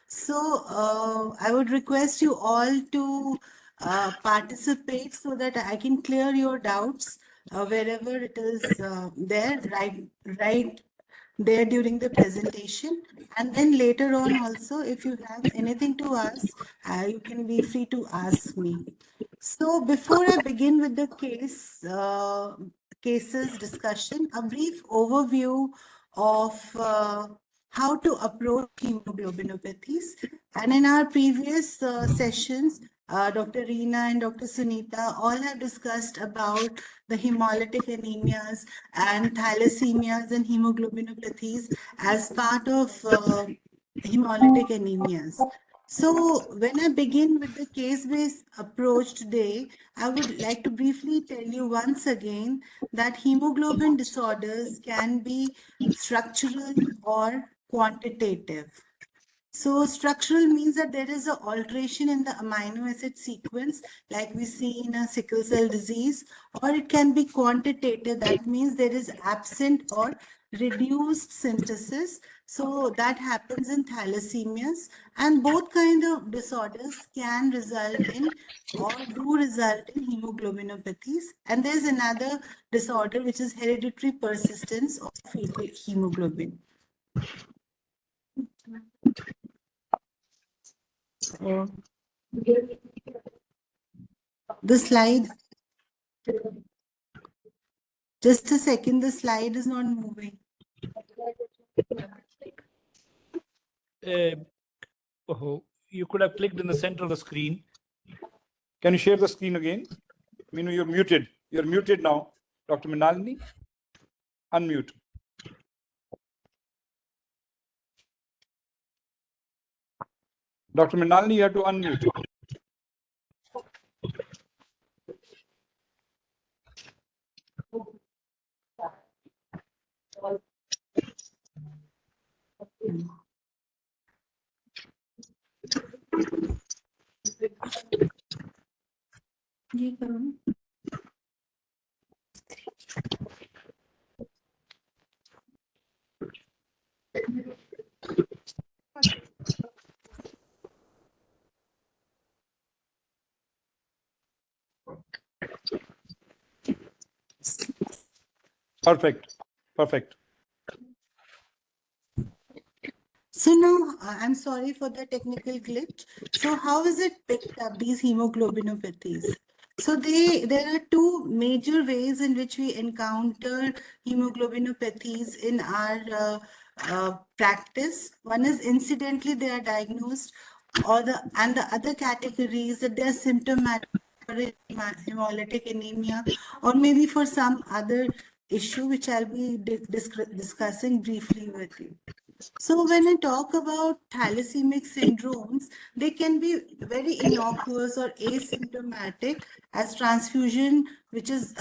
So I would request you all to participate so that I can clear your doubts wherever it is there, right there during the presentation. And then later on also, if you have anything to ask, you can be free to ask me. So before I begin with the cases discussion, a brief overview of how to approach hemoglobinopathies. And in our previous sessions, Dr. Reena and Dr. Sunita all have discussed about the hemolytic anemias and thalassemias and hemoglobinopathies as part of hemolytic anemias. So when I begin with the case-based approach today, I would like to briefly tell you once again that hemoglobin disorders can be structural or quantitative. So structural means that there is an alteration in the amino acid sequence like we see in a sickle cell disease, or it can be quantitative. That means there is absent or reduced synthesis. So that happens in thalassemias, and both kind of disorders can result in or do result in hemoglobinopathies. And there's another disorder which is hereditary persistence of fetal hemoglobin. The slide, just a second, the slide is not moving. You could have clicked in the center of the screen. Can you share the screen again? Meenu, you're muted. You're muted now. Dr. Mrinalini, unmute. Dr. Mrinalini, you have to unmute. ये करो ना. Perfect. Perfect. So now, I'm sorry for the technical glitch. So how is it picked up, these hemoglobinopathies? So there are two major ways in which we encounter hemoglobinopathies in our practice. One is incidentally they are diagnosed, and the other category is that they are symptomatic hemolytic anemia, or maybe for some other issue which I'll be discussing briefly with you. So when I talk about thalassemic syndromes, they can be very innocuous or asymptomatic as transfusion, which is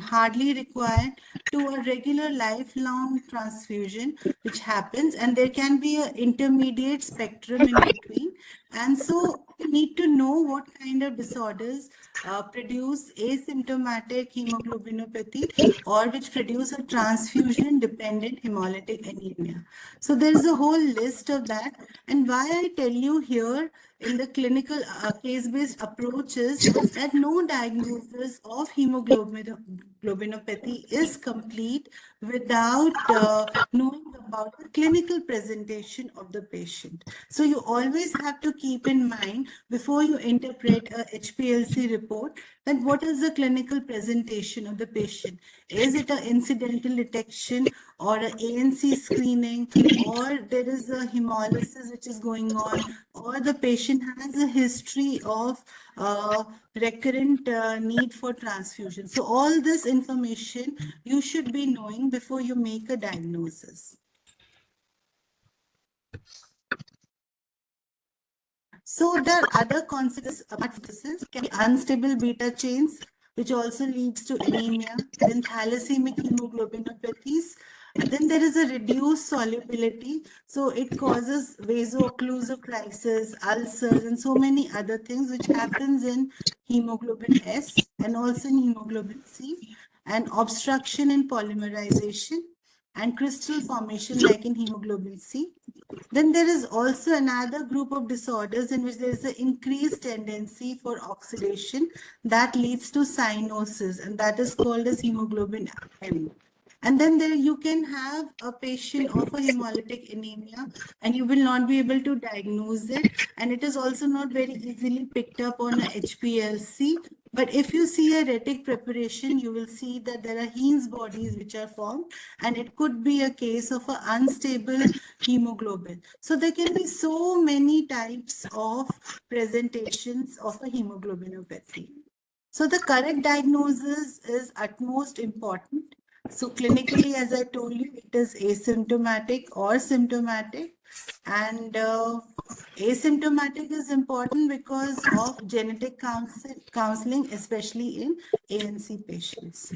hardly required, to a regular lifelong transfusion, which happens, and there can be an intermediate spectrum in between. And so you need to know what kind of disorders produce asymptomatic hemoglobinopathy or which produce a transfusion-dependent hemolytic anemia. So there's a whole list of that. And why I tell you here in the clinical case-based approaches that no diagnosis of hemoglobinopathy is complete without knowing about the clinical presentation of the patient. So you always have to keep in mind before you interpret a HPLC report that what is the clinical presentation of the patient? Is it an incidental detection or an ANC screening, or there is a hemolysis which is going on, or the patient has a history of recurrent need for transfusion? So all this information you should be knowing before you make a diagnosis. So there are other consequences apart from this can be unstable beta chains, which also leads to anemia, then thalassemic hemoglobinopathies. Then there is a reduced solubility, so it causes vaso-occlusive crisis, ulcers, and so many other things which happens in hemoglobin S and also in hemoglobin C, and obstruction and polymerization. and crystal formation like in hemoglobin C. Then there is also another group of disorders in which there is an increased tendency for oxidation that leads to cyanosis, and that is called as hemoglobin M. And then there you can have a patient of a hemolytic anemia and you will not be able to diagnose it. And it is also not very easily picked up on a HPLC. But if you see a retic preparation, you will see that there are Heinz bodies which are formed, and it could be a case of an unstable hemoglobin. So there can be so many types of presentations of a hemoglobinopathy. So the correct diagnosis is utmost important. So clinically, as I told you, it is asymptomatic or symptomatic. And asymptomatic is important because of genetic counseling, especially in ANC patients.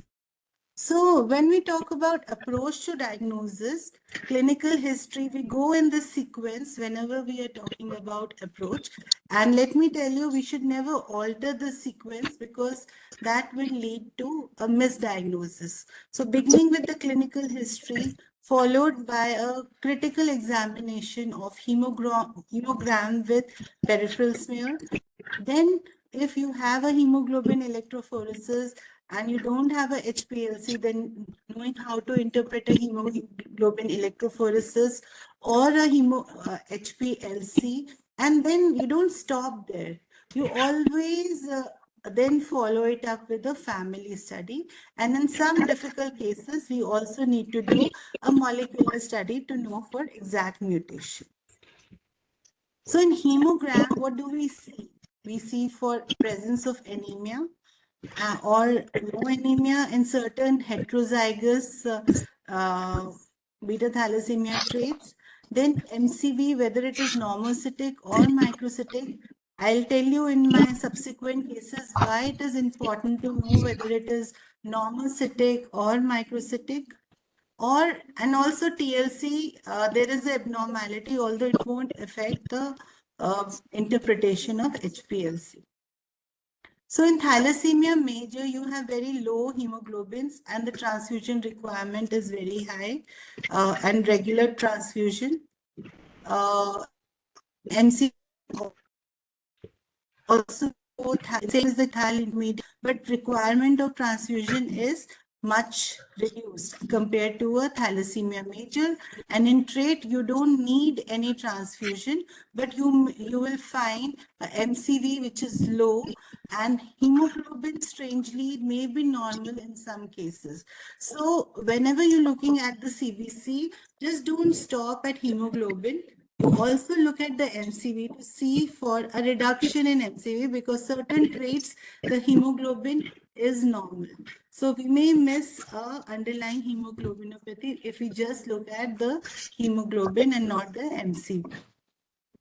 So when we talk about approach to diagnosis, clinical history, we go in this sequence whenever we are talking about approach. And let me tell you, we should never alter the sequence because that will lead to a misdiagnosis. So beginning with the clinical history, followed by a critical examination of hemogram with peripheral smear. Then if you have a hemoglobin electrophoresis and you don't have a HPLC, then knowing how to interpret a hemoglobin electrophoresis or a HPLC, and then you don't stop there. You always then follow it up with a family study. And in some difficult cases, we also need to do a molecular study to know for exact mutation. So in hemogram, what do we see? We see for presence of anemia or no anemia in certain heterozygous beta thalassemia traits. Then MCV, whether it is normocytic or microcytic. I'll tell you in my subsequent cases why it is important to know whether it is normocytic or microcytic. And also TLC, there is an abnormality, although it won't affect the interpretation of HPLC. So in thalassemia major, you have very low hemoglobins and the transfusion requirement is very high and regular transfusion. MC also same as the thal intermediate, but requirement of transfusion is much reduced compared to a thalassemia major. And in trait, you don't need any transfusion, but you will find a MCV which is low, and hemoglobin strangely may be normal in some cases. So whenever you're looking at the CBC, just don't stop at hemoglobin. You also look at the MCV to see for a reduction in MCV because certain traits, the hemoglobin is normal. So we may miss underlying hemoglobinopathy if we just look at the hemoglobin and not the MCV.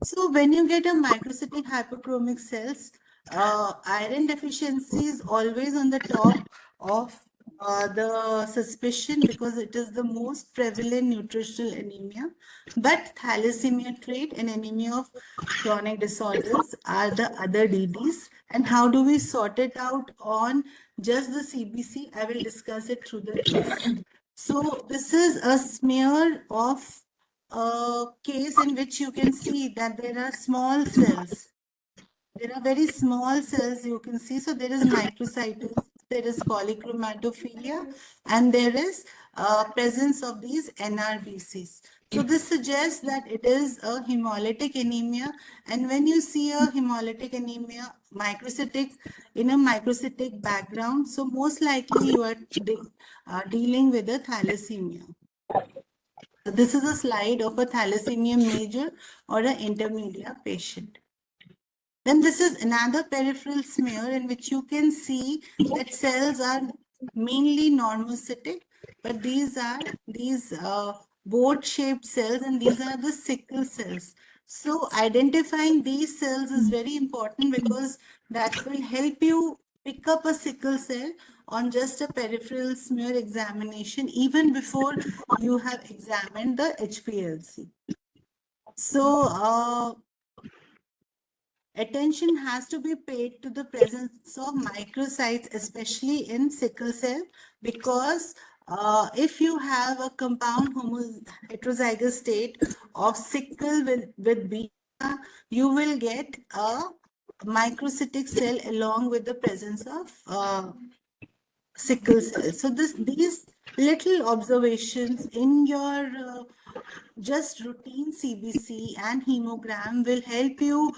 So when you get a microcytic hyperchromic cells, iron deficiency is always on the top of the suspicion because it is the most prevalent nutritional anemia. But thalassemia trait and anemia of chronic disorders are the other DDs. And how do we sort it out on just the CBC? I will discuss it through the case. So this is a smear of a case in which you can see that there are small cells. There are very small cells you can see. So there is microcytosis, there is polychromatophilia, and there is presence of these NRBCs. So this suggests that it is a hemolytic anemia. And when you see a hemolytic anemia, microcytic, in a microcytic background, so most likely you are dealing with a thalassemia. This is a slide of a thalassemia major or an intermediate patient. Then this is another peripheral smear in which you can see that cells are mainly normocytic, but these are boat-shaped cells and these are the sickle cells. So identifying these cells is very important because that will help you pick up a sickle cell on just a peripheral smear examination even before you have examined the HPLC. So attention has to be paid to the presence of microcytes, especially in sickle cell, because if you have a compound heterozygous state of sickle with beta, you will get a microcytic cell along with the presence of sickle cell. So these little observations in your just routine CBC and hemogram will help you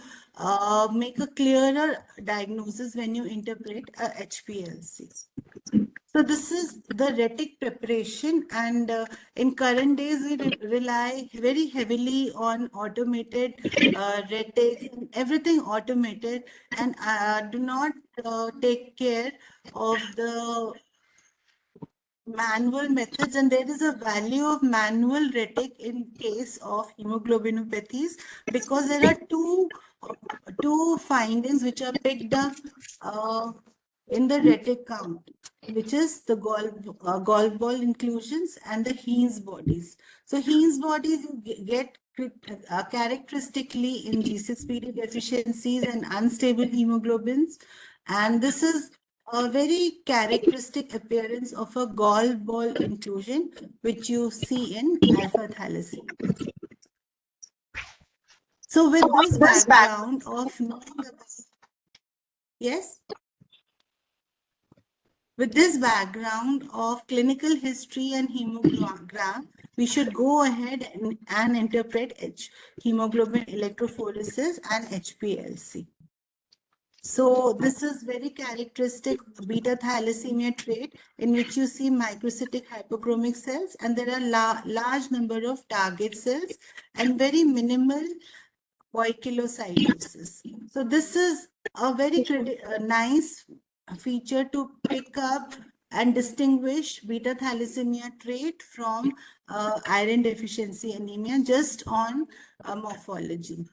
make a clearer diagnosis when you interpret a HPLC. So this is the retic preparation, and in current days we rely very heavily on automated retics and everything automated, and do not take care of the manual methods, and there is a value of manual retic in case of hemoglobinopathies because there are two findings which are picked up in the retic count, which is the golf ball inclusions and the Heinz bodies. So Heinz bodies you get characteristically in G6PD deficiencies and unstable hemoglobins, and this is a very characteristic appearance of a golf ball inclusion, which you see in alpha thalassemia. So with this background of knowing about, yes? With this background of clinical history and hemogram, we should go ahead and interpret hemoglobin electrophoresis and HPLC. So this is very characteristic beta thalassemia trait in which you see microcytic hypochromic cells, and there are large number of target cells and very minimal poikilocytosis. So this is a very nice feature to pick up and distinguish beta thalassemia trait from iron deficiency anemia just on morphology.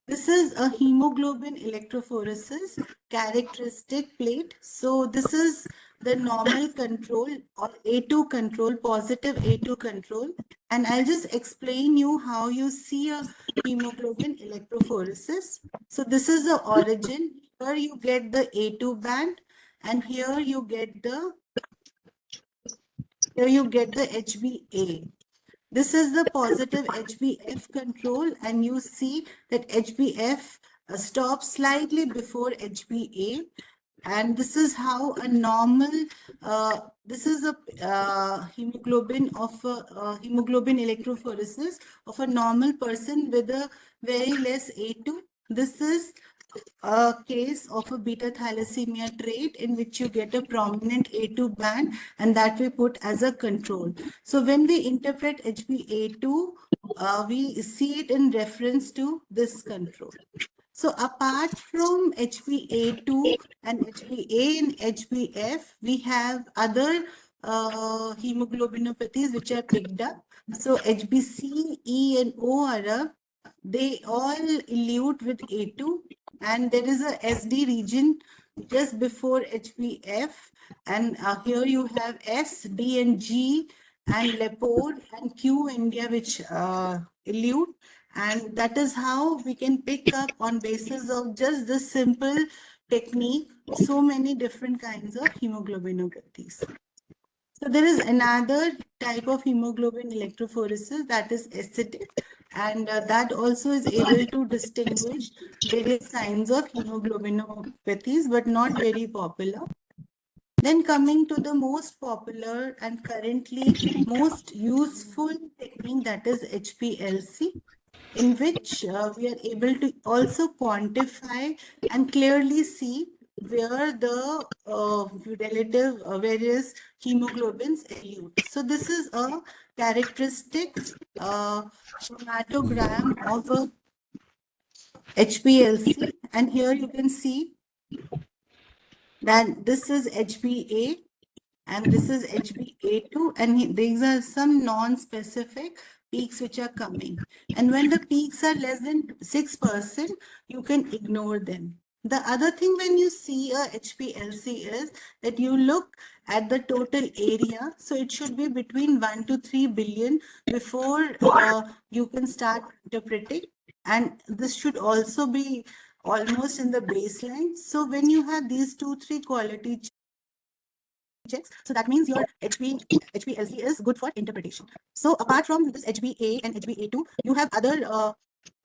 This is a hemoglobin electrophoresis characteristic plate. So this is the normal control or A2 control, positive A2 control. And I'll just explain you how you see a hemoglobin electrophoresis. So this is the origin. Here you get the A2 band, and here you get the HbA. This is the positive HbF control, and you see that HbF stops slightly before HbA, and this is how a normal, this is a hemoglobin electrophoresis of a normal person with a very less A2. This is a case of a beta thalassemia trait in which you get a prominent A2 band, and that we put as a control. So when we interpret HbA2, we see it in reference to this control. So apart from HbA2 and HbA and HbF, we have other hemoglobinopathies which are picked up. So HbC, E, and O they all elute with A2, and there is a SD region just before HbF, and here you have S, D, and G, and Lepore and Q India, which elute, and that is how we can pick up on basis of just this simple technique so many different kinds of hemoglobinopathies. So there is another type of hemoglobin electrophoresis that is acidic, and that also is able to distinguish various kinds of hemoglobinopathies, but not very popular. Then coming to the most popular and currently most useful technique, that is HPLC, in which we are able to also quantify and clearly see where the relative various hemoglobins elute. So this is a characteristic chromatogram of a HPLC, and here you can see that this is HbA and this is HbA2, and these are some non-specific peaks which are coming. And when the peaks are less than 6%, you can ignore them. The other thing when you see a HPLC is that you look at the total area. So it should be between 1 to 3 billion before you can start interpreting. And this should also be almost in the baseline. So when you have these 2-3 quality checks. So that means your HPLC is good for interpretation. So apart from this HbA and HbA2, you have other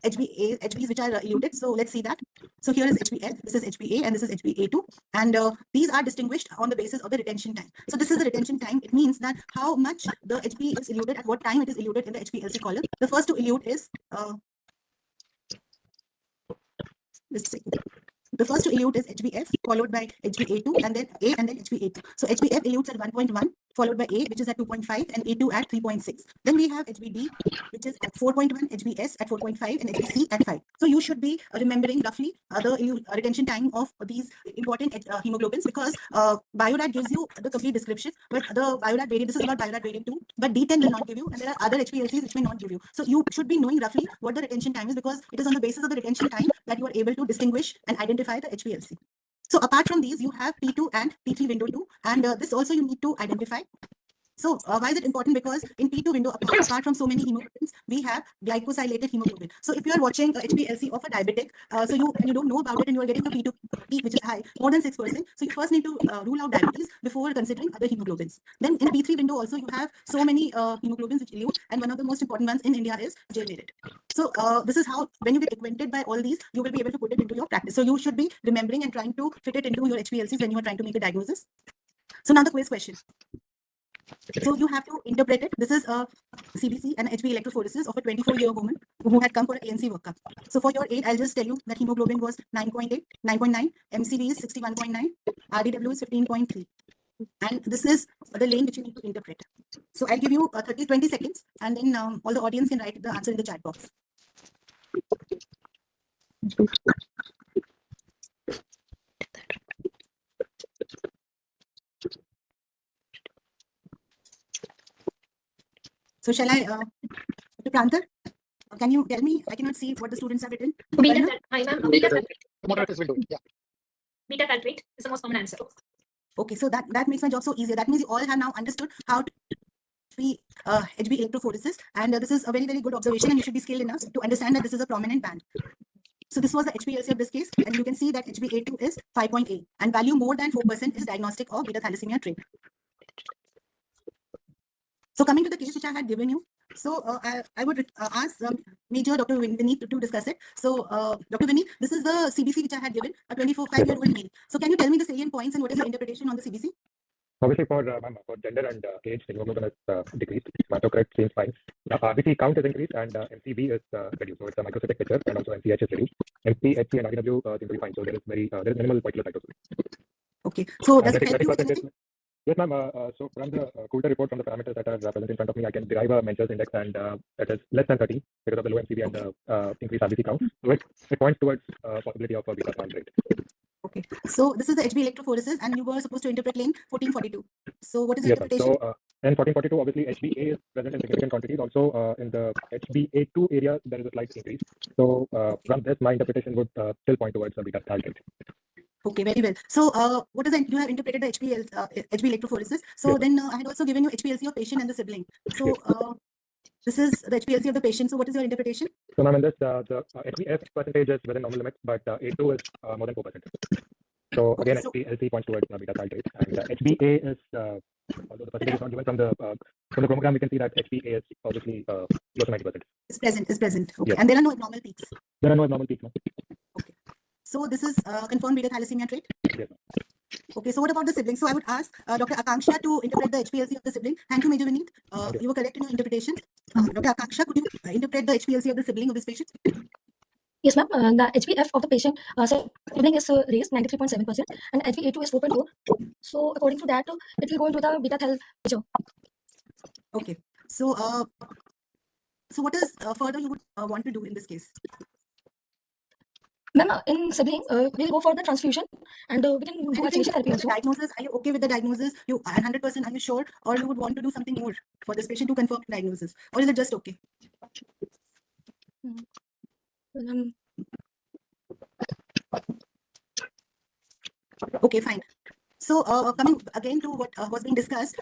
HBs which are eluted. So let's see that. So here is HbF, this is HbA, and this is HbA2, and these are distinguished on the basis of the retention time. So this is the retention time. It means that how much the HB is eluted, at what time it is eluted in the HPLC column. The first to elute is the first to elute is HbF, followed by HbA2, and then A, and then HbA2. So HbF elutes at 1.1, followed by A, which is at 2.5, and A2 at 3.6. Then we have HbD, which is at 4.1, HbS at 4.5, and HbC at 5. So you should be remembering roughly the retention time of these important hemoglobins, because BioDat gives you the complete description, but the BioDat variant, this is about BioDat variant 2, but D10 will not give you, and there are other HPLCs which may not give you. So you should be knowing roughly what the retention time is, because it is on the basis of the retention time that you are able to distinguish and identify the HPLC. So apart from these, you have P2 and P3 window 2, and this also you need to identify. So why is it important? Because in P2 window, apart from so many hemoglobins, we have glycosylated hemoglobin. So if you are watching a HPLC of a diabetic, so you don't know about it and you are getting a P2 peak which is high, more than 6%. So you first need to rule out diabetes before considering other hemoglobins. Then in P3 window also you have so many hemoglobins which elute, and one of the most important ones in India is J-variant. So this is how, when you get acquainted by all these, you will be able to put it into your practice. So you should be remembering and trying to fit it into your HPLCs when you are trying to make a diagnosis. So now the quiz question. So you have to interpret it. This is a CBC and HB electrophoresis of a 24-year woman who had come for an ANC workup. So for your aid, I'll just tell you that hemoglobin was 9.8, 9.9, MCV is 61.9, RDW is 15.3. And this is the lane which you need to interpret. So I'll give you 20 seconds, and then all the audience can write the answer in the chat box. So shall I, Dr. Pranthar, can you tell me? I cannot see what the students have written. Beta caltrate is the most common answer. Okay, so that makes my job so easier. That means you all have now understood how to be HB electrophoresis, and this is a very, very good observation, and you should be skilled enough to understand that this is a prominent band. So this was the HPLC of this case, and you can see that HbA2 is 5.8, and value more than 4% is diagnostic of beta thalassemia trait. So coming to the case which I had given you, so I would ask Major Dr. Vineet to discuss it. So Dr. Vineet, this is the CBC which I had given, a 25-year-old male. So can you tell me the salient points and what is your interpretation on the CBC? Obviously, for gender and age, hemoglobin is decreased. Hematocrit seems fine. RBC count is increased, and MCV is reduced. So it's a microcytic picture, and also MCH is reduced. MC, HC, and RDW seem to be fine. So there is minimal poikilocytosis. Okay. So does it help you with anything? Yes, ma'am. So from the Coulter report, from the parameters that are present in front of me, I can derive a Mencher's index, and that is less than 30 because of the low MCV and the increased RBC count. So it points towards possibility of a beta thal trait. Okay. So this is the HB electrophoresis, and you were supposed to interpret lane 1442. So what is your interpretation? So in 1442, obviously HbA is present in significant quantities. Also in the HbA2 area, there is a slight increase. So from this, my interpretation would still point towards a beta thal trait. Okay, very well. So what is it? You have interpreted the HB electrophoresis. So yes, then I had also given you HPLC of patient and the sibling. So this is the HPLC of the patient. So what is your interpretation? So ma'am, in this, the HbF percentage is within normal limits, but A2 is more than 4%. So again, HPLC points towards beta thal trait, and HbA is, although the percentage is not given from the chromogram, we can see that HbA is obviously close to 90%. It's present. Okay, yes. And there are no abnormal peaks. There are no abnormal peaks, ma'am. Okay. So this is confirmed beta thalassemia trait? Yes. Okay, so what about the sibling? So I would ask Dr. Akanksha to interpret the HPLC of the sibling. Thank you, Major Vineet. You were correct in your interpretations. Dr. Akanksha, could you interpret the HPLC of the sibling of this patient? Yes, ma'am. The HbF of the patient sibling is raised 93.7%, and HbA2 is 4.4. So according to that, it will go into the beta thal picture. Okay. So so what is further you would want to do in this case? Ma'am, in sibling, we'll go for the transfusion, and we can do a initial therapy also. Diagnosis, are you okay with the diagnosis? You 100%, are you sure? Or you would want to do something more for this patient to confirm diagnosis? Or is it just okay? Okay, fine. So coming again to what was being discussed,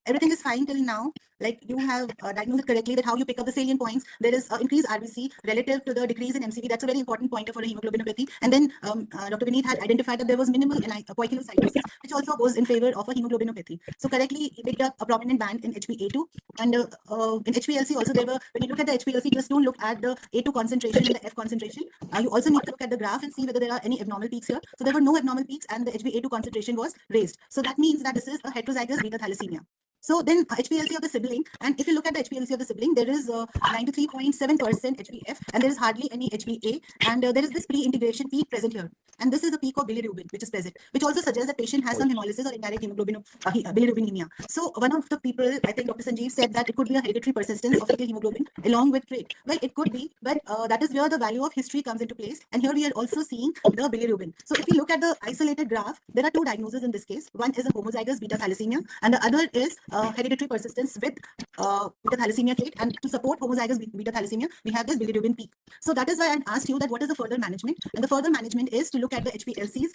everything is fine till now. like you have diagnosed it correctly, that how you pick up the salient points. There is increased RBC relative to the decrease in MCV. That's a very important pointer for a hemoglobinopathy. And then Dr. Vineet had identified that there was minimal poikilocytosis, which also goes in favor of a hemoglobinopathy. So correctly, he picked up a prominent band in HbA2. And in HPLC also, there were, when you look at the HPLC, just don't look at the A2 concentration and the F concentration. You also need to look at the graph and see whether there are any abnormal peaks here. So there were no abnormal peaks, and the HbA2 concentration was raised. So that means that this is a heterozygous beta thalassemia. So then HPLC of the sibling, and if you look at the HPLC of the sibling, there is 93.7% HbF, and there is hardly any HbA, and there is this pre-integration peak present here. And this is a peak of bilirubin, which is present, which also suggests that patient has some hemolysis or indirect bilirubinemia. So one of the people, I think Dr. Sanjeev, said that it could be a hereditary persistence of fetal hemoglobin along with trait. Well, it could be, but that is where the value of history comes into place. And here we are also seeing the bilirubin. So if you look at the isolated graph, there are two diagnoses in this case. One is a homozygous beta thalassemia, and the other is hereditary persistence with beta thalassemia trait. And to support homozygous beta thalassemia, we have this bilirubin peak. So that is why I asked you that what is the further management? And the further management is to look at the HPLCs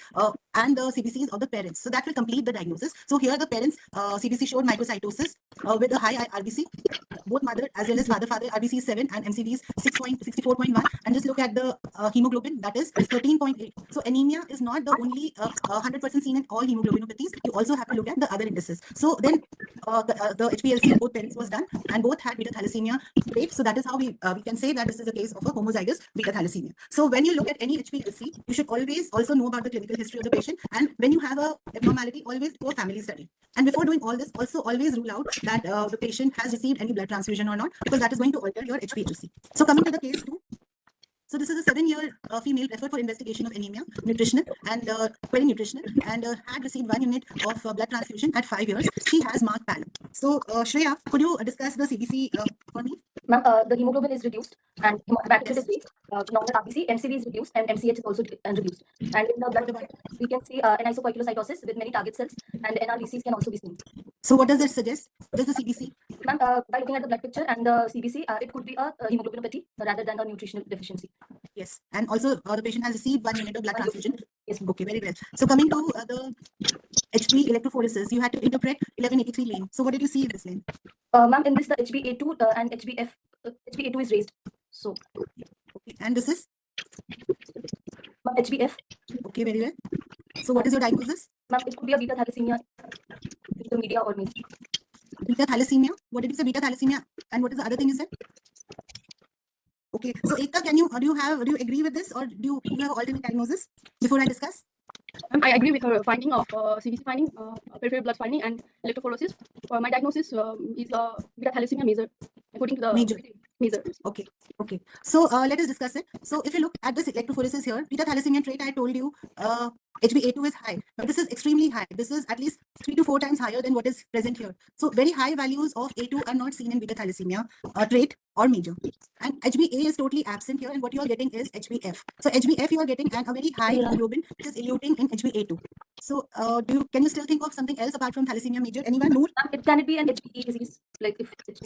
and the CBCs of the parents. So that will complete the diagnosis. So here the parents CBC showed microcytosis with a high RBC. Both mother as well as father RBC is 7 and MCV is 64.1. And just look at the hemoglobin, that is 13.8. So anemia is not the only 100% seen in all hemoglobinopathies. You also have to look at the other indices. So then the HPLC of both parents was done, and both had beta thalassemia trait. So that is how we can say that this is a case of a homozygous beta thalassemia. So when you look at any HPLC, you should always also know about the clinical history of the patient. And when you have a abnormality, always do a family study. And before doing all this, also always rule out that the patient has received any blood transfusion or not, because that is going to alter your HPLC. So coming to the case 2. So this is a 7-year female referred for investigation of anemia, nutritional and very nutritional, and had received 1 unit of blood transfusion at 5 years. She has marked pallor. So Shreya, could you discuss the CBC for me? Ma'am, the hemoglobin is reduced and hematocrit is raised. Normal RBC, MCV is reduced, and MCH is also reduced. And in the blood, we can see an isopoikilocytosis with many target cells, and NRBCs can also be seen. So what does it suggest? What is the CBC? Ma'am, by looking at the blood picture and the CBC, it could be a hemoglobinopathy rather than a nutritional deficiency. Yes, and also the patient has received 1 unit of blood transfusion. Yes. Okay, very well. So coming to the HB electrophoresis, you had to interpret 1183 lane. So what did you see in this lane? Ma'am, in this the HbA2 and HbA2 is raised. So, Okay, and this is? ma'am, HbF, Okay, very well. So what is your diagnosis? ma'am, it could be a beta thalassemia, the media or major. Beta thalassemia? What did you say? Beta thalassemia? And what is the other thing you said? Okay, so Ekta, do you agree with this, or do you have alternate diagnosis before I discuss? I agree with her finding of CBC finding, peripheral blood finding, and electrophoresis. My diagnosis is beta thalassemia major, according to the Major. major. Okay. So let us discuss it. So if you look at this electrophoresis here, beta thalassemia trait, I told you HbA2 is high. But this is extremely high. This is at least 3 to 4 times higher than what is present here. So very high values of A2 are not seen in beta thalassemia trait or major. And HbA is totally absent here, and what you are getting is HbF. So HbF you are getting a very high hemoglobin, which is eluting in HbA2. So can you still think of something else apart from thalassemia major? Anyone? Noor? Can it be an HbE disease? Like if it's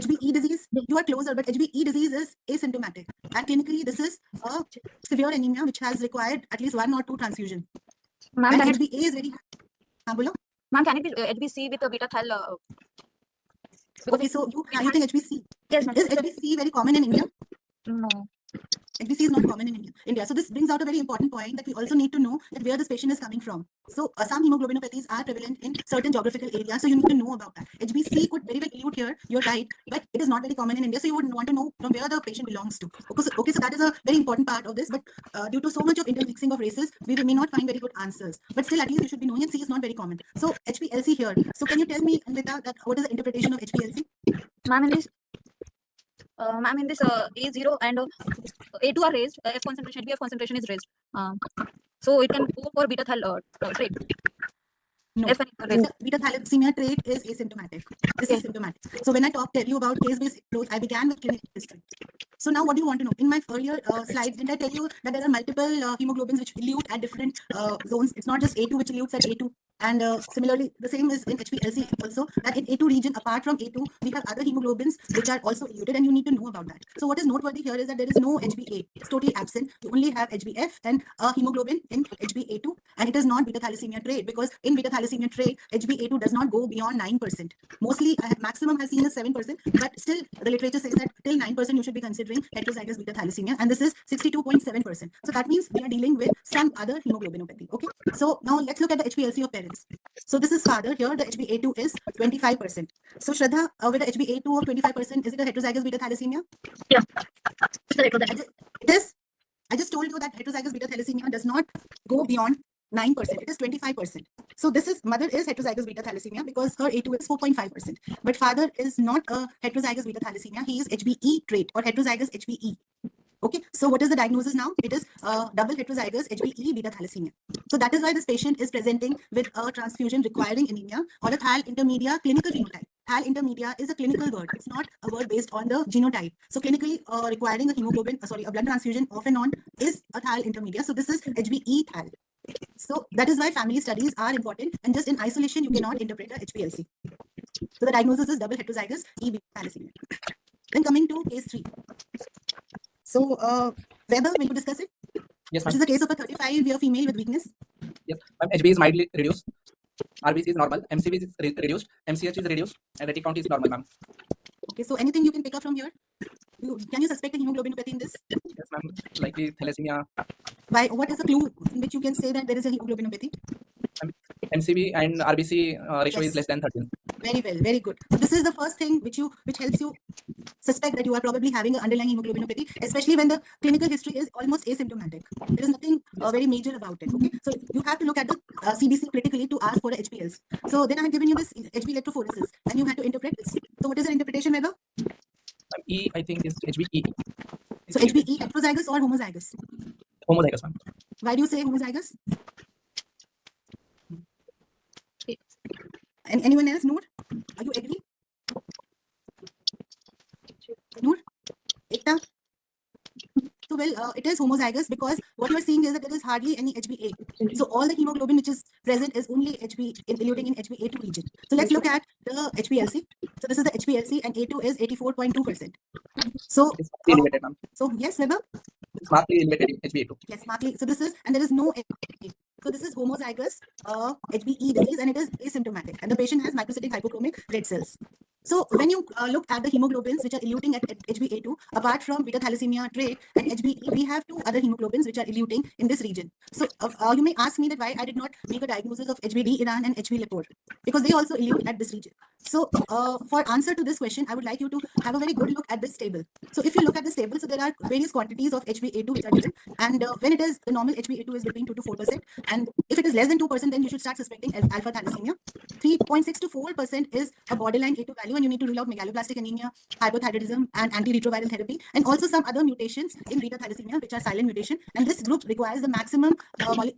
HbE disease, you are closer, but HbE disease is asymptomatic. And clinically, this is a severe anemia which has required at least 1 or 2 transfusion. Ma'am, And can it, HbA is very high. Bolo? ma'am, can it be HBC with a beta thal? Okay, so you think HbC? Yes, ma'am. Is HbC very common in India? No. HbC is not common in India. So this brings out a very important point that we also need to know that where this patient is coming from. So some hemoglobinopathies are prevalent in certain geographical areas. So you need to know about that. HbC could very well elute here, you're right, but it is not very common in India. So you would want to know from where the patient belongs to. Okay, so that is a very important part of this. But due to so much of intermixing of races, we may not find very good answers. But still, at least you should be knowing, and C is not very common. So HPLC here. So can you tell me, Anvita, that what is the interpretation of HPLC? Ma'am, in this A0 and A2 are raised, F concentration, HbF concentration is raised. So it can go for beta thal trait. No. F and E are raised. Beta thalassemia trait is asymptomatic. This is symptomatic. So when I tell you about case-based approach, I began with clinical history. So now what do you want to know? In my earlier slides, didn't I tell you that there are multiple hemoglobins which elute at different zones? It's not just A2 which elutes at A2. And similarly, the same is in HPLC also, that in A2 region, apart from A2, we have other hemoglobins which are also eluted, and you need to know about that. So what is noteworthy here is that there is no HbA. It's totally absent. You only have HbF and hemoglobin in HbA2, and it is not beta thalassemia trait, because in beta thalassemia trait, HbA2 does not go beyond 9%. Mostly, maximum has seen is 7%, but still the literature says that till 9% you should be considering heterozygous beta thalassemia, and this is 62.7%. So that means we are dealing with some other hemoglobinopathy. Okay, so now let's look at the HPLC of parents. So this is father. Here the HbA2 is 25%. So Shraddha, with the HbA2 of 25%, is it a heterozygous beta thalassemia? It is. I just told you that heterozygous beta thalassemia does not go beyond 9%. It is 25%. So this is, mother is heterozygous beta thalassemia because her A2 is 4.5%. But father is not a heterozygous beta thalassemia. He is HbE trait or heterozygous HbE. Okay, so what is the diagnosis now? It is double heterozygous HbE beta thalassemia. So that is why this patient is presenting with a transfusion requiring anemia or a Thal intermedia clinical phenotype. Thal intermedia is a clinical word. It's not a word based on the genotype. So clinically requiring a hemoglobin, a blood transfusion off and on is a Thal intermedia. So this is HbE Thal. So that is why family studies are important, and just in isolation you cannot interpret a HPLC. So the diagnosis is double heterozygous E beta thalassemia. Then coming to case 3. So, Weber, will you discuss it? Yes, Which ma'am. is the case of a 35-year female with weakness. Yes, ma'am. HB is mildly reduced. RBC is normal. MCV is reduced. MCH is reduced. And retic count is normal, ma'am. Okay, so anything you can pick up from here? Can you suspect a hemoglobinopathy in this? Yes, ma'am. Likely thalassemia. Why? What is the clue in which you can say that there is a hemoglobinopathy? MCV and RBC ratio Yes. is less than 13. Very well, very good. So this is the first thing which helps you suspect that you are probably having an underlying hemoglobinopathy, especially when the clinical history is almost asymptomatic. There is nothing very major about it. Okay, so you have to look at the CBC critically to ask for the HPLs. So then I have given you this HB electrophoresis, and you have to interpret this. So what is the interpretation, Weber? E, I think, is HBE. So HBE heterozygous or homozygous? Homozygous, ma'am. Why do you say homozygous? And anyone else, Noor? Are you agree? Noor? Ekta? So well, it is homozygous because what you are seeing is that there is hardly any HbA. So all the hemoglobin which is present is only HB eluting in HbA2 region. So let's look at the HPLC. So this is the HPLC, and A2 is 84.2%. So It's markedly elevated, ma'am. so yes, Weber. It's markedly elevated in HbA2. Yes, markedly. So this is, and there is no HbA. So this is homozygous HbE disease, and it is asymptomatic, and the patient has microcytic hypochromic red cells. So when you look at the hemoglobins which are eluting at HbA2, apart from beta thalassemia trait and HbE, we have 2 other hemoglobins which are eluting in this region. So you may ask me that why I did not make a diagnosis of HbD Iran and Hb Lepore, because they also elute at this region. So for answer to this question, I would like you to have a very good look at this table. So if you look at this table, so there are various quantities of HbA2 which are given, and when it is the normal HbA2 is between 2 to 4%, and if it is less than 2%, then you should start suspecting alpha thalassemia. 3.6 to 4% is a borderline A2 value, and you need to rule out megaloblastic anemia, hypothyroidism, and antiretroviral therapy, and also some other mutations in beta thalassemia which are silent mutation. And this group requires the maximum.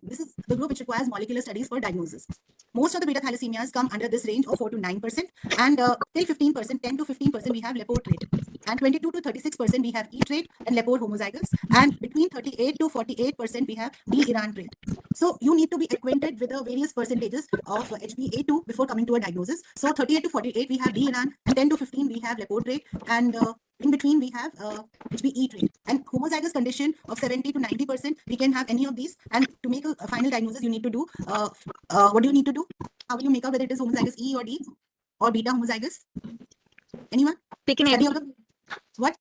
This is the group which requires molecular studies for diagnosis. Most of the beta thalassemias come under this range of 4 to 9%, and till 15%, 10 to 15%, we have Lepore trait, and 22 to 36% we have E trait and Lepore homozygous, and between 38 to 48% we have B Iran trait. So you need to be acquainted with the various percentages of HbA2 before coming to a diagnosis. So 38 to 48 we have B Iran, and 10 to 15 we have Lepore trait, and in between we have HbE trait. And homozygous condition of 70 to 90%, we can have any of these. And to make a final diagnosis, you need to do what do you need to do? How will you make out whether it is homozygous E or D or beta homozygous? Anyone? Picking Study it. of the what?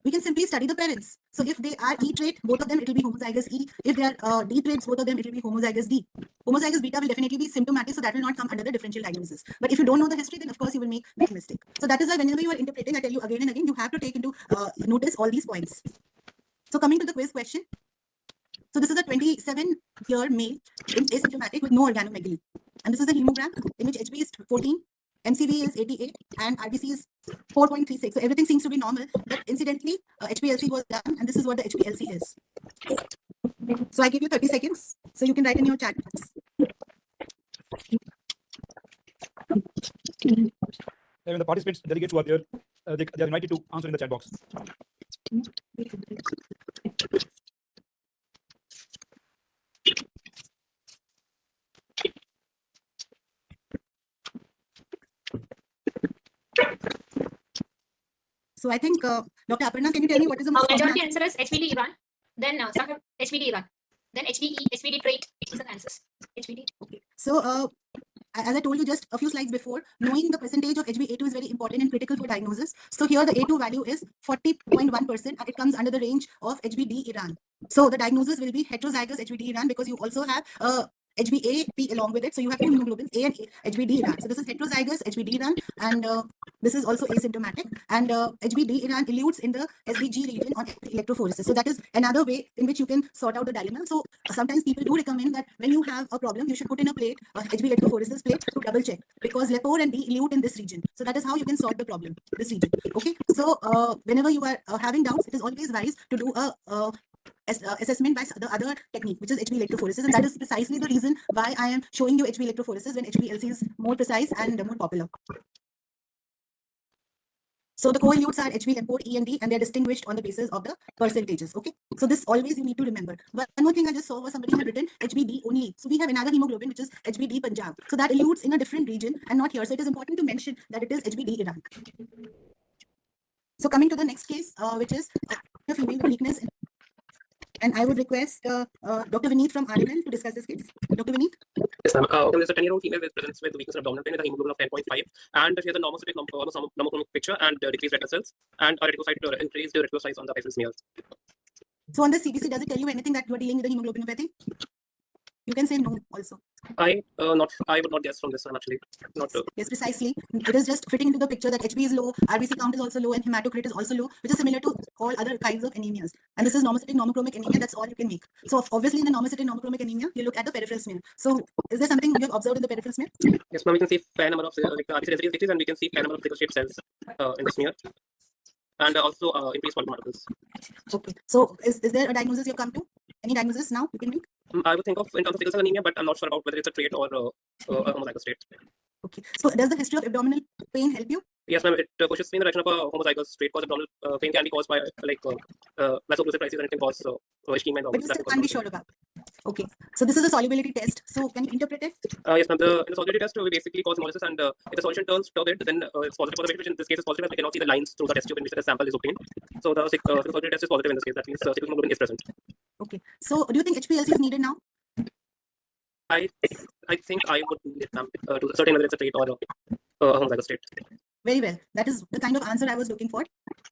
We can simply study the parents. So if they are E trait, both of them, it will be homozygous E. If they are D traits, both of them, it will be homozygous D. Homozygous beta will definitely be symptomatic, so that will not come under the differential diagnosis. But if you don't know the history, then of course you will make that mistake. So that is why whenever you are interpreting, I tell you again and again, you have to take into notice all these points. So coming to the quiz question. So this is a 27-year male asymptomatic with no organomegaly. And this is a hemogram in which HB is 14, MCV is 88, and RBC is 4.36. So everything seems to be normal, but incidentally, HPLC was done, and this is what the HPLC is. So I give you 30 seconds, so you can write in your chat box. When the participants, delegates who are there, they are invited to answer in the chat box. So I think, Dr. Aparna, can you tell me what is the most common Majority answer is HBD Iran. Then some have HBD Iran. Then HBE, HBD trait. These are the answers. HBD. Okay. So, as I told you just a few slides before, knowing the percentage of HbA2 is very important and critical for diagnosis. So here the A2 value is 40.1% and it comes under the range of HBD Iran. So the diagnosis will be heterozygous HBD Iran because you also have HbA along with it. So you have two hemoglobins, A and HBD Iran. So this is heterozygous HBD Iran and this is also asymptomatic. And HBD Iran elutes in the SDG region on electrophoresis. So that is another way in which you can sort out the dilemma. So sometimes people do recommend that when you have a problem, you should put in a plate, HB electrophoresis plate to double check because LEPOR and D elute in this region. So that is how you can solve the problem, this region. Okay. So whenever you are having doubts, it is always wise to do a assessment by the other technique, which is HB electrophoresis, and that is precisely the reason why I am showing you HB electrophoresis when HBLC is more precise and more popular. So the co-elutes are HB, LEPOR, E and D, and they're distinguished on the basis of the percentages. Okay, so this always you need to remember. One more thing I just saw was somebody had written HBD only. So we have another hemoglobin which is HBD Punjab. So that elutes in a different region and not here. So it is important to mention that it is HBD Iran. So coming to the next case, which is the female weakness. And I would request Dr. Vineet from RMN to discuss this case. Dr. Vineet? Yes, ma'am. There's a 10-year-old female with presents with weakness of abdominal pain with a hemoglobin of 10.5, and she has a normocytic normochromic picture and decreased red blood cells and a reticulocyte increased reticulocytes on the Bessel smears. So on the CBC, does it tell you anything that you are dealing with a hemoglobinopathy? You can say no also. I would not guess from this one actually. Not. Yes, precisely. It is just fitting into the picture that HB is low, RBC count is also low, and hematocrit is also low, which is similar to all other kinds of anemias. And this is normocytic normochromic anemia. That's all you can make. So obviously, in the normocytic normochromic anemia, you look at the peripheral smear. So is there something you have observed in the peripheral smear? Yes, ma'am. We can see fair number of RBC density is decreased, and we can see fair number of sickle-shaped cells in the smear, and also increased volume particles. Okay. So is there a diagnosis you come to? Any diagnosis now you can make? I would think of in terms of sickle cell anemia, but I'm not sure about whether it's a trait or a homozygous trait. Okay. So does the history of abdominal pain help you? Yes, ma'am. It pushes me in the direction of a homozygous trait because abdominal pain can be caused by vaso-occlusive crisis, and it can cause ischemia and But you still can't be sure about it. Okay. So this is a solubility test. So can you interpret it? Yes, ma'am. In the solubility test, we basically cause hemolysis, and if the solution turns turbid, then it's positive for the patient, which in this case is positive, as we cannot see the lines through the test tube in which the sample is obtained. So the solubility test is positive in this case. That means sickle hemoglobin is present. Okay. So do you think HPLC is needed now? I think I would need it, ma'am, to ascertain whether it's a trait or a homozygous trait. Very well. That is the kind of answer I was looking for.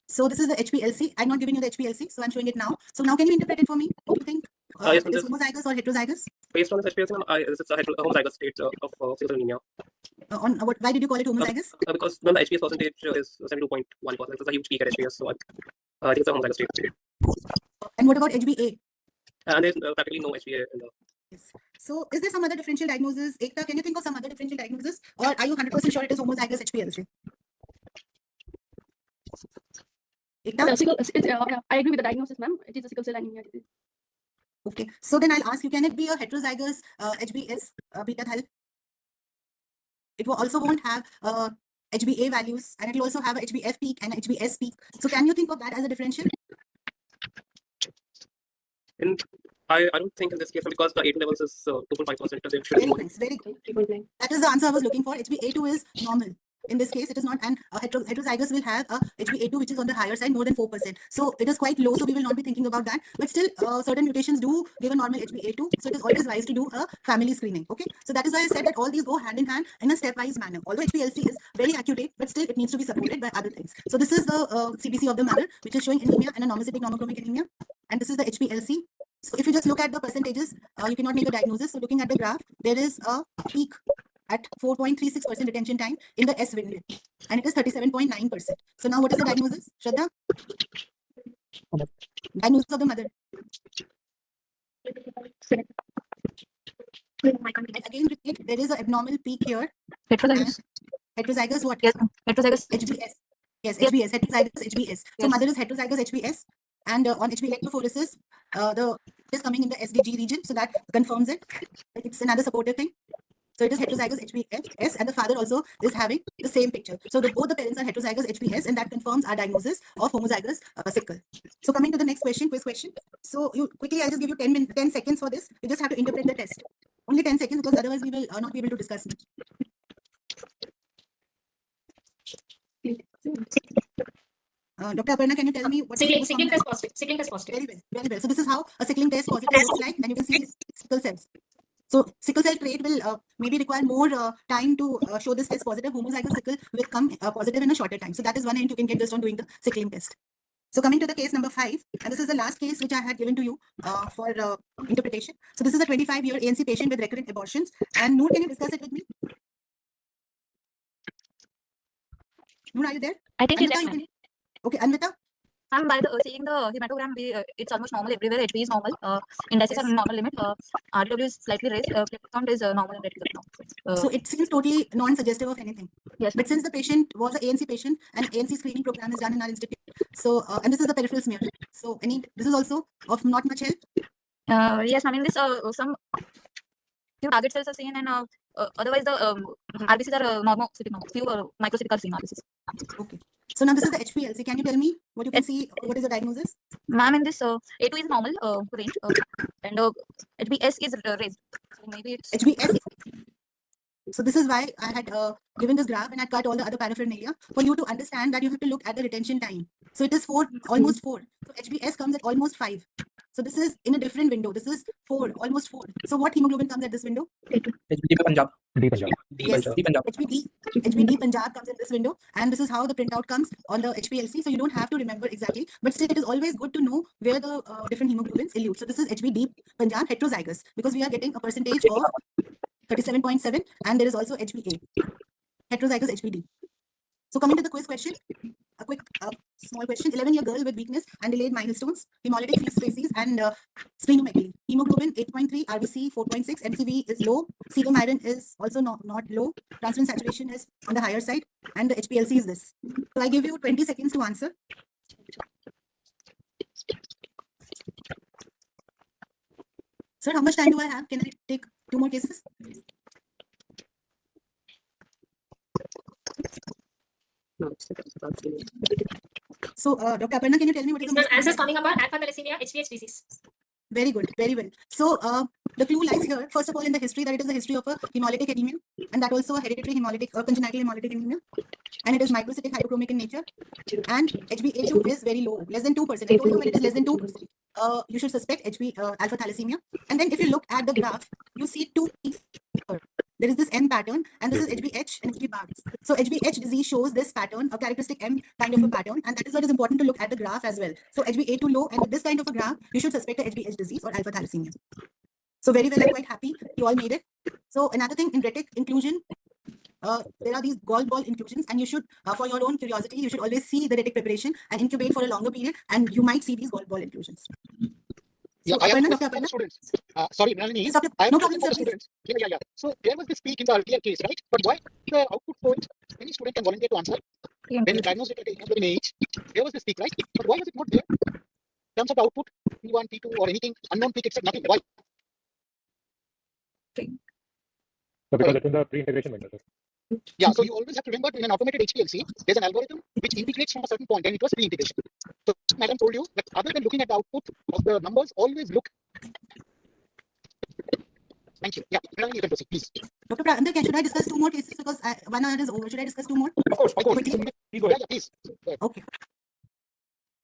So this is the HPLC. I'm not giving you the HPLC, so I'm showing it now. So now can you interpret it for me? What do you think? Yes, it is homozygous or heterozygous? Based on this HPLC, ma'am, this is a homozygous state of sickle cell anemia. Why did you call it homozygous? Because the HPS percentage is 72.1%. It's a huge peak at HPS, so I think it's a homozygous state. And what about HbA? And there's practically no HbA in the. Yes. So is there some other differential diagnosis? Ekta, can you think of some other differential diagnosis? Or are you 100% sure it is homozygous HPLC? Ekta? I agree with the diagnosis, ma'am. It is a sickle cell anemia disease. Okay. So then I'll ask you, can it be a heterozygous HbS beta thal? It will also won't have HbA values, and it will also have a HbF peak and a HbS peak. So can you think of that as a differential? I don't think in this case, because the A2 levels is 2.5%. Very nice, very good. That is the answer I was looking for. HbA2 is normal. In this case, it is not, and heterozygous will have a HbA2 which is on the higher side, more than 4%. So it is quite low, so we will not be thinking about that. But still, certain mutations do give a normal HbA2. So it is always wise to do a family screening. Okay, so that is why I said that all these go hand in hand in a stepwise manner. Although HPLC is very accurate, but still it needs to be supported by other things. So this is the CBC of the mother, which is showing anemia and a normocytic normochromic anemia, and this is the HPLC. So if you just look at the percentages, you cannot make a diagnosis. So looking at the graph, there is a peak at 4.36% retention time in the S window, and it is 37.9%. So now what is the diagnosis, Shraddha? Diagnosis of the mother. And again, repeat, there is an abnormal peak here. Heterozygous. Heterozygous what? Yes, heterozygous. HbS. Yes, HbS, heterozygous HbS. So Yes. mother is heterozygous HbS, and on HB electrophoresis, it is coming in the SDG region, so that confirms it. It's another supportive thing. So it is heterozygous HbS, and the father also is having the same picture. So both the parents are heterozygous HbS, and that confirms our diagnosis of homozygous sickle. So coming to the next question, quiz question. So you quickly, I'll just give you 10 seconds for this. You just have to interpret the test. Only 10 seconds, because otherwise we will not be able to discuss much. Dr. Aparna, can you tell me what Sickling is test positive. Sickling test positive. Very well, very well. So this is how a sickling test positive looks like, and you can see sickle cells. So sickle cell trait will maybe require more time to show this test positive. Homozygous sickle will come positive in a shorter time. So that is one hint you can get just on doing the sickling test. So coming to the case number 5, and this is the last case which I had given to you for interpretation. So this is a 25-year ANC patient with recurrent abortions. And Noor, can you discuss it with me? Noor, are you there? I think she's Anvita, you can... Okay, Anvita? Ma'am, by the seeing the hematogram, it's almost normal everywhere. HB is normal. Indices are in normal limit. RW is slightly raised. Platelet count is normal and reticular. So it seems totally non-suggestive of anything. Yes. But since the patient was an ANC patient and ANC screening program is done in our institute, so and this is the peripheral smear. So this is also of not much help. Yes, ma'am. In this, some few target cells are seen, and otherwise the RBCs are normocytic. Few microcytic are seen RBCs. Okay. So now this is the HPLC. Can you tell me what you can see? What is the diagnosis? Ma'am, in this A2 is normal range, and HBS is raised. So maybe it's HBS. So this is why I had given this graph and I cut all the other paraphernalia for you to understand that you have to look at the retention time. So it is 4, almost 4. So HBS comes at almost 5. So this is in a different window. This is 4, almost 4. So what hemoglobin comes at this window? HBD Punjab. D Punjab. Yes. D Punjab. HBD Punjab comes in this window, and this is how the printout comes on the HPLC. So you don't have to remember exactly, but still it is always good to know where the different hemoglobins elute. So this is HBD Punjab heterozygous because we are getting a percentage of 37.7, and there is also HBA, heterozygous HBD. So coming to the quiz question, a quick small question. 11-year girl with weakness and delayed milestones, hemolytic species, and splenomegaly. Hemoglobin 8.3, RBC 4.6, MCV is low, serum iron is also not low, transferrin saturation is on the higher side, and the HPLC is this. So I give you 20 seconds to answer. Sir, how much time do I have? Can I take 2 more cases? So, Dr. Aparna, can you tell me what is the The most answers coming up are alpha thalassemia, HPH disease. Very good, very well. So, the clue lies here, first of all, in the history, that it is the history of a hemolytic anemia, and that also a hereditary hemolytic or congenital hemolytic anemia, and it is microcytic hypochromic in nature, and HbA2 is very low, less than 2%. I told you when it is less than 2%, you should suspect alpha thalassemia. And then if you look at the graph, you see 2 peaks. There is this M pattern, and this is HbH and HB bars. So HbH disease shows this pattern, a characteristic M kind of a pattern, and that is what is important to look at the graph as well. So HbA2 low, and with this kind of a graph, you should suspect a HbH disease or alpha thalassemia. So very well, I'm quite happy you all made it. So another thing in retic inclusion, there are these gall ball inclusions, and you should, for your own curiosity, you should always see the retic preparation and incubate for a longer period, and you might see these gall ball inclusions. Yeah, So, I have Aparna, a Dr. question for the Aparna? students. Sorry, Nalini. Yes, Dr. I have No a question problem, for sir, the please. students. Yeah. So there was this peak in the earlier case, right? But why the output for it? Any student can volunteer to answer. When you diagnosed it at hemoglobin age, there was this peak, right? But why was it not there? In terms of the output, P1, P2, or anything, unknown peak, except nothing. Why? So because it's in the pre-integration window, sir. Yeah, so you always have to remember in an automated HPLC, there's an algorithm which integrates from a certain point, and it was pre-integration. So madam told you that other than looking at the output of the numbers, always look. Thank you. Yeah, Nalini, you can proceed, please. Dr. Pradhan, should I discuss 2 more cases because 1 hour is over? Should I discuss 2 more? Of course. Quickly? Please go Yeah, ahead. please. Okay.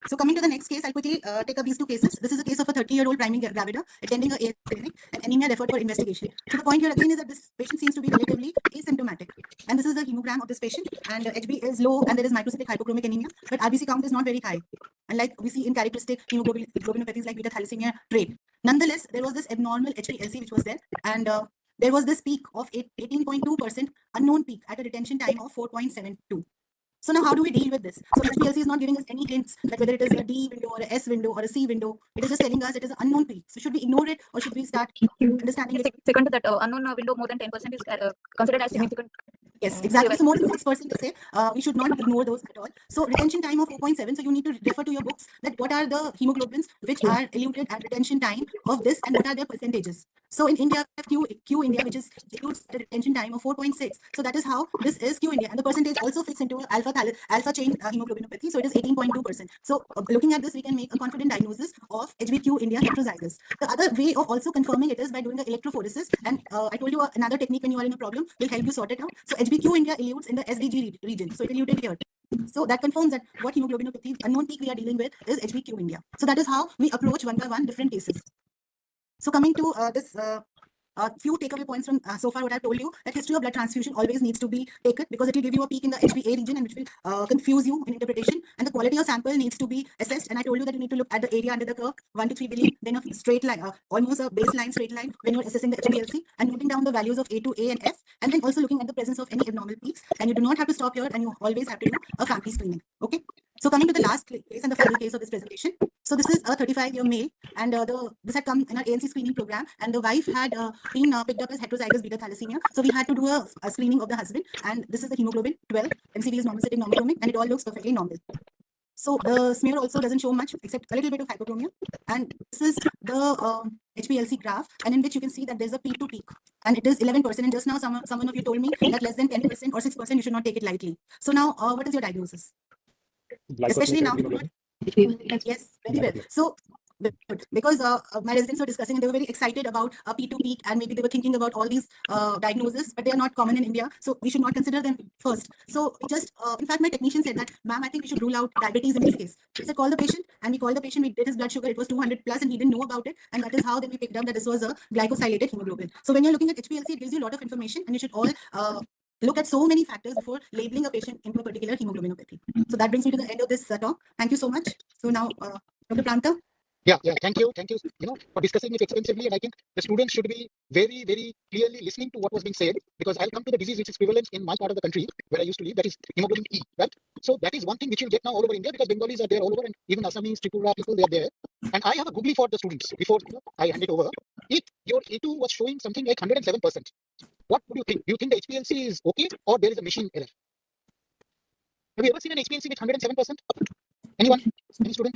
So coming to the next case, I'll quickly take up these 2 cases. This is a case of a 30-year-old primary gravida attending a AS clinic and anemia referred for investigation. So the point here again is that this patient seems to be relatively asymptomatic. And this is the hemogram of this patient, and HB is low, and there is microcytic hypochromic anemia, but RBC count is not very high. Unlike we see in characteristic hemoglobinopathies like beta thalassemia trait. Nonetheless, there was this abnormal HPLC which was there, and there was this peak of 18.2% unknown peak at a retention time of 4.72. So now how do we deal with this? So HPLC is not giving us any hints that whether it is a D window or a S window or a C window. It is just telling us it is an unknown peak. So should we ignore it or should we start understanding it? second to that unknown window more than 10% is considered as significant. Yes, exactly. So more than 6% to say we should not ignore those at all. So retention time of 4.7. So you need to refer to your books that what are the hemoglobins which are eluted at retention time of this and what are their percentages. So in India, we have Q India, which is elutes the retention time of 4.6. So that is how this is Q India, and the percentage also fits into alpha chain hemoglobinopathy. So it is 18.2%. So looking at this, we can make a confident diagnosis of HBQ India heterozygous. The other way of also confirming it is by doing an electrophoresis. And I told you another technique when you are in a problem will help you sort it out. So HBQ India elutes in the SDG region. So it eluted here. So that confirms that what hemoglobinopathy unknown peak we are dealing with is HBQ India. So that is how we approach one by one different cases. So coming to this few takeaway points from so far what I've told you, that history of blood transfusion always needs to be taken because it will give you a peak in the HbA region and which will confuse you in interpretation, and the quality of sample needs to be assessed. And I told you that you need to look at the area under the curve 1 to 3 billion, then a straight line, almost a baseline straight line when you're assessing the HbA1c, and noting down the values of A2, A and F, and then also looking at the presence of any abnormal peaks. And you do not have to stop here, and you always have to do a family screening. Okay. So coming to the last case and the final case of this presentation. So this is a 35-year male, and this had come in our ANC screening program, and the wife had been picked up as heterozygous beta thalassemia. So we had to do a screening of the husband, and this is the hemoglobin 12, MCV is normocytic normochromic, and it all looks perfectly normal. So the smear also doesn't show much except a little bit of hypochromia. And this is the HPLC graph, and in which you can see that there's a peak to peak, and it is 11%. And just now someone of you told me that less than 10% or 6% you should not take it lightly. So now what is your diagnosis? Especially now. Yes, very well. So good, because my residents were discussing and they were very excited about P2 peak, and maybe they were thinking about all these diagnoses, but they are not common in India, so we should not consider them first. So just in fact my technician said that, ma'am, I think we should rule out diabetes in this case. We said call the patient, and we called the patient, we did his blood sugar, it was 200 plus, and he didn't know about it, and that is how then we picked up that this was a glycosylated hemoglobin. So when you're looking at HPLC, it gives you a lot of information, and you should all look at so many factors before labeling a patient into a particular hemoglobinopathy. So that brings me to the end of this talk. Thank you so much. So now, Dr. Pranta. Yeah, thank you, for discussing it extensively. And I think the students should be very, very clearly listening to what was being said, because I'll come to the disease which is prevalent in my part of the country where I used to live, that is hemoglobin E, right? So that is one thing which you'll get now all over India, because Bengalis are there all over, and even Assamese, Tripura people, they are there. And I have a googly for the students before I hand it over. If your A2 was showing something like 107%, what would you think? Do you think the HPLC is okay, or there is a machine error? Have you ever seen an HPLC with 107%? Anyone? Any student?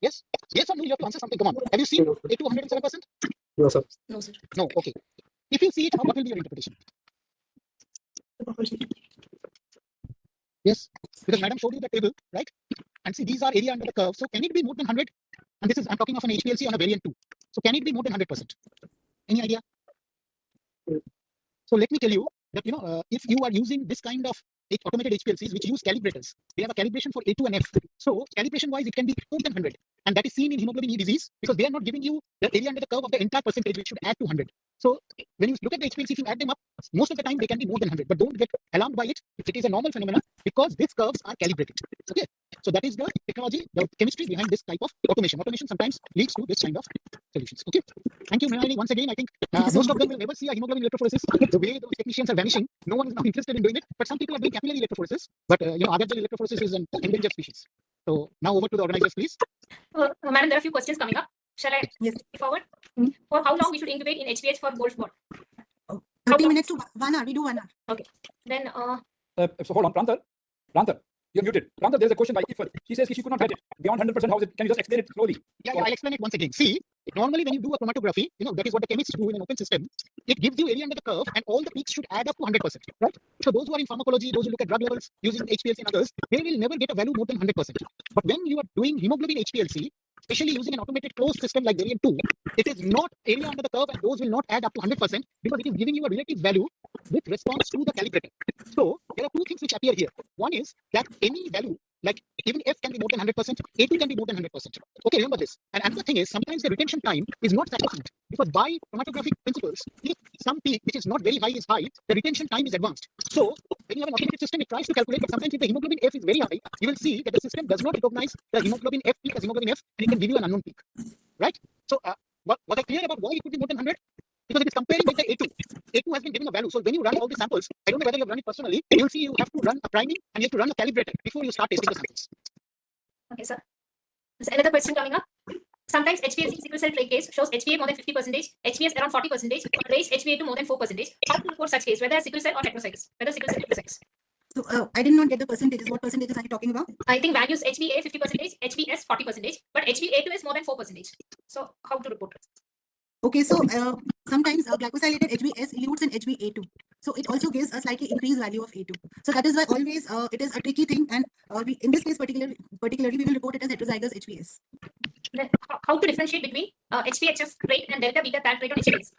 Yes? Yes or no? You have to answer something. Come on. Have you seen A2 107%? No, sir. No, sir. No. Okay. If you see it, what will be your interpretation? Yes, because madam showed you the table, right? And see, these are area under the curve. So can it be more than 100? And this is, I'm talking of an HPLC on a variant 2. So can it be more than 100%? Any idea? So let me tell you that, if you are using this kind of automated HPLCs which use calibrators, they have a calibration for A2 and F. So calibration wise, it can be more than 100. And that is seen in hemoglobin E disease, because they are not giving you the area under the curve of the entire percentage, which should add to 100. So when you look at the HPLC, if you add them up, most of the time they can be more than 100, but don't get alarmed by it. It is a normal phenomenon because these curves are calibrated. Okay. So that is the technology, the chemistry behind this type of automation. Automation sometimes leads to this kind of solutions. Okay. Thank you, Mrinalini. Once again, I think most of them will never see a hemoglobin electrophoresis. The way those technicians are vanishing, no one is now interested in doing it. But some people are doing capillary electrophoresis. But agar gel electrophoresis is an endangered species. So now over to the organizers, please. Madam, there are a few questions coming up. Shall I Yes. forward? For how long we should incubate in HPH for Wolf bot? 30 minutes to 1 hour. We do 1 hour. Then So hold on, Pranta, you're muted. Pranta, there's a question by Ifat. She says she could not get it. Beyond 100%, how is it? Can you just explain it slowly? Yeah, I'll explain it once again. See, normally when you do a chromatography, that is what the chemists do in an open system. It gives you area under the curve, and all the peaks should add up to 100%, right? So those who are in pharmacology, those who look at drug levels using HPLC and others, they will never get a value more than 100%. But when you are doing hemoglobin HPLC, especially using an automated closed system like variant 2, it is not area under the curve, and those will not add up to 100% because it is giving you a relative value with response to the calibrator. So there are two things which appear here. One is that any value, like even F can be more than 100%, A2 can be more than 100%. Okay, remember this. And another thing is, sometimes the retention time is not sufficient, because by chromatographic principles, if some peak which is not very high is high, the retention time is advanced. So when you have an automated system, it tries to calculate, but sometimes if the hemoglobin F is very high, you will see that the system does not recognize the hemoglobin F peak as hemoglobin F, and it can give you an unknown peak, right? So was I clear about why it could be more than 100? Because it is comparing with the A2. A2 has been giving a value. So when you run all these samples, I don't know whether you have run it personally, you'll see you have to run a priming and you have to run a calibrator before you start testing the samples. okay, sir. There's another question coming up. Sometimes HPLC sickle cell trait case shows HPA more than 50%, HPS around 40%, but raised HPA to more than 4%. How to report such case, whether sickle cell or heterozygous? Whether sickle cell or heterozygous? So I did not get the percentages. What percentages are you talking about? I think values HPA 50%, HPS 40%, but HPA2 is more than 4%. So how to report it? Okay, so sometimes glycosylated HbS elutes in HbA2. So it also gives a slightly increased value of A2. So that is why always it is a tricky thing. And in this case particularly, we will report it as heterozygous HbS. Then how to differentiate between HPHF trait and delta beta thal trait on HPS?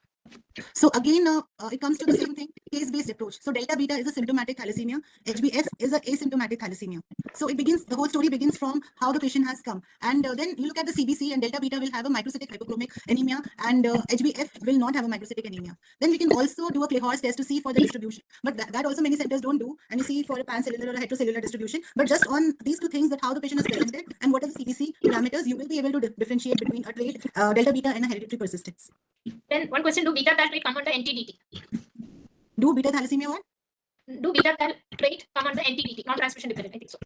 So again, it comes to the same thing, case-based approach. So delta beta is a symptomatic thalassemia. HbF is a asymptomatic thalassemia. So it begins, the whole story begins from how the patient has come. And then you look at the CBC, and delta beta will have a microcytic hypochromic anemia, and HbF will not have a microcytic anemia. Then we can also do a Clay-Horse test to see for the distribution. But that also many centers don't do, and you see for a pancellular or a heterocellular distribution. But just on these two things, that how the patient is presented and what are the CBC parameters, you will be able to differentiate between a trait, delta beta, and a hereditary persistence. Then one question, do beta thal trait come under NTDT? Do beta thalassemia what? Do beta thal trait come under NTDT, non-transfusion dependent? I think so.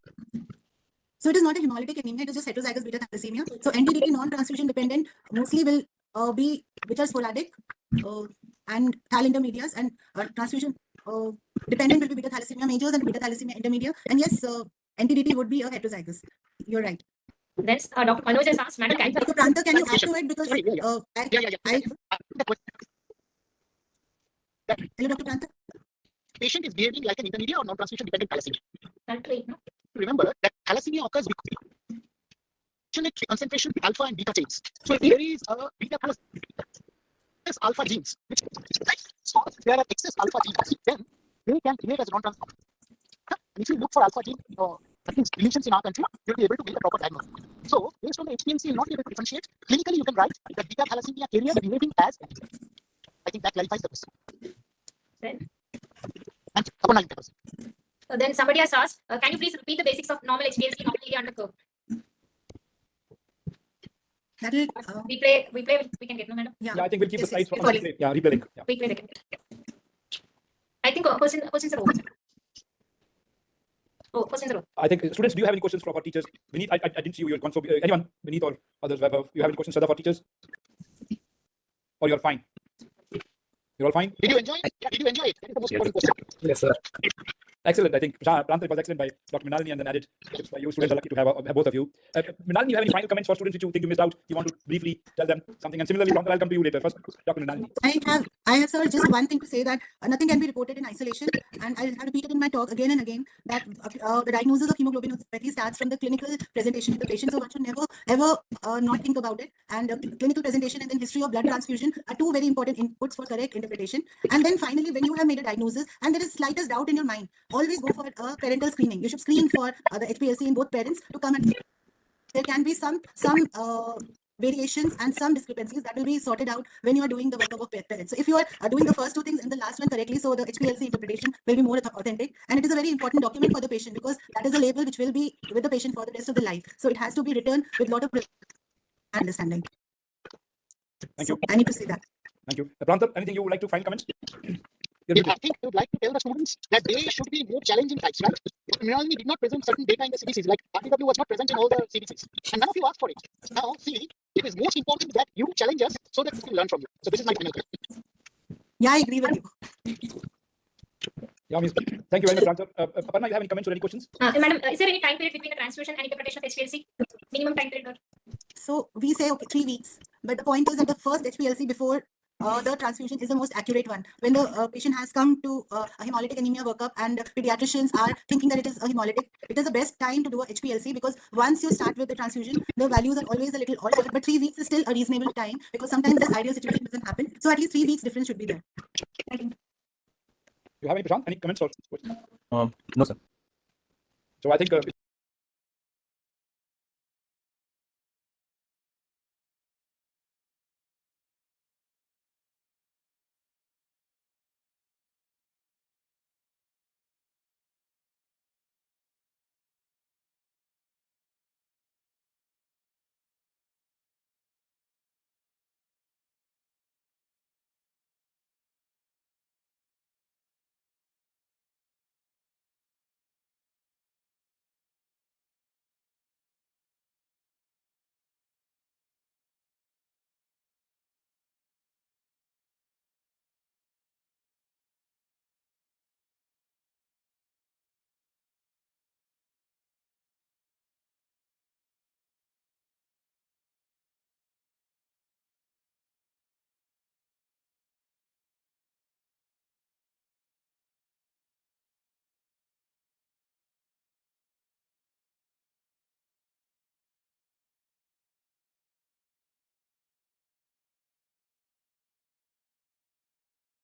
So it is not a hemolytic anemia, it is just heterozygous beta thalassemia. So NTDT non-transfusion dependent mostly will be which are sporadic and thal intermediates, and transfusion dependent will be beta thalassemia majors and beta thalassemia intermedia. And yes, NTDT would be a heterozygous. You're right. Then Dr. Manoj has asked, Madam, can you Dr. Pranta, can you add to it? Because Sorry, hello, Dr. Pranta. Patient is behaving like an intermediate or non-transfusion dependent thalassemia. thal trait, no? Remember that thalassemia occurs because concentration alpha and beta chains. So if there is a beta plus alpha genes, which so if there are excess alpha genes, then they can behave as non-transfusion. If you look for alpha gene deletions in our country, you'll be able to make a proper diagnosis. So based on the HPLC, you'll not be able to differentiate. Clinically, you can write that beta thalassemia carrier behaving as. I think that clarifies the question. Then, And upon 90%. then somebody has asked, can you please repeat the basics of normal HPLC, normal area under curve? That'll, we can get, no, madam? yeah. Yeah, I think we'll keep the Yes, slides yes, for yes. yeah, replay link. Yeah. Replay they can get. I think questions are over. Oh, questions are over. I think students, do you have any questions for our teachers? Vineet, I didn't see you. You're gone. So anyone, Vineet or others, you have any questions for teachers? Or you're fine? You're all fine? Did you enjoy it? Yeah, did you enjoy it? That is the most important question. Yes, sir. Excellent. I think Pranta, it was excellent by Dr. Minalini, and then added tips by you. Students are lucky to have both of you. Minalini, you have any final comments for students which you think you missed out? You want to briefly tell them something? And similarly, Pranta, I'll come to you later. First, Dr. Minalini. I have, sir, just one thing to say, that nothing can be reported in isolation. And I have repeated in my talk again and again that the diagnosis of hemoglobinopathy starts from the clinical presentation to the patient. So one should never, ever not think about it. And clinical presentation and then history of blood transfusion are two very important inputs for correct interpretation. And then finally, when you have made a diagnosis and there is slightest doubt in your mind, always go for a parental screening. You should screen for the HPLC in both parents to come, and there can be some variations and some discrepancies that will be sorted out when you are doing the workup of parents. So if you are doing the first two things and the last one correctly, so the HPLC interpretation will be more authentic, and it is a very important document for the patient, because that is a label which will be with the patient for the rest of the life. So it has to be written with a lot of understanding. Thank So you. I need to say that. Thank you. Pranta, anything you would like to final comments? Yeah, I think I would like to tell the students that they should be more challenging types, right? Minalini did not present certain data in the CBCs, like RTW was not present in all the CBCs, and none of you asked for it. Now, see, it is most important that you challenge us so that we can learn from you. So this is my final comment. Yeah, I agree with you. Yeah, Miss. Thank you very much, Pranta. Aparna, you have any comments or any questions? Madam, is there any time period between the transfusion and interpretation of HPLC? Minimum time period? So we say, okay, 3 weeks. But the point is that the first HPLC before the transfusion is the most accurate one. When the patient has come to a hemolytic anemia workup and pediatricians are thinking that it is a hemolytic, it is the best time to do a HPLC, because once you start with the transfusion, the values are always a little altered. But 3 weeks is still a reasonable time, because sometimes this ideal situation doesn't happen. So at least 3 weeks difference should be there. You have any, Prashant? Any comments or questions? No, sir. So I think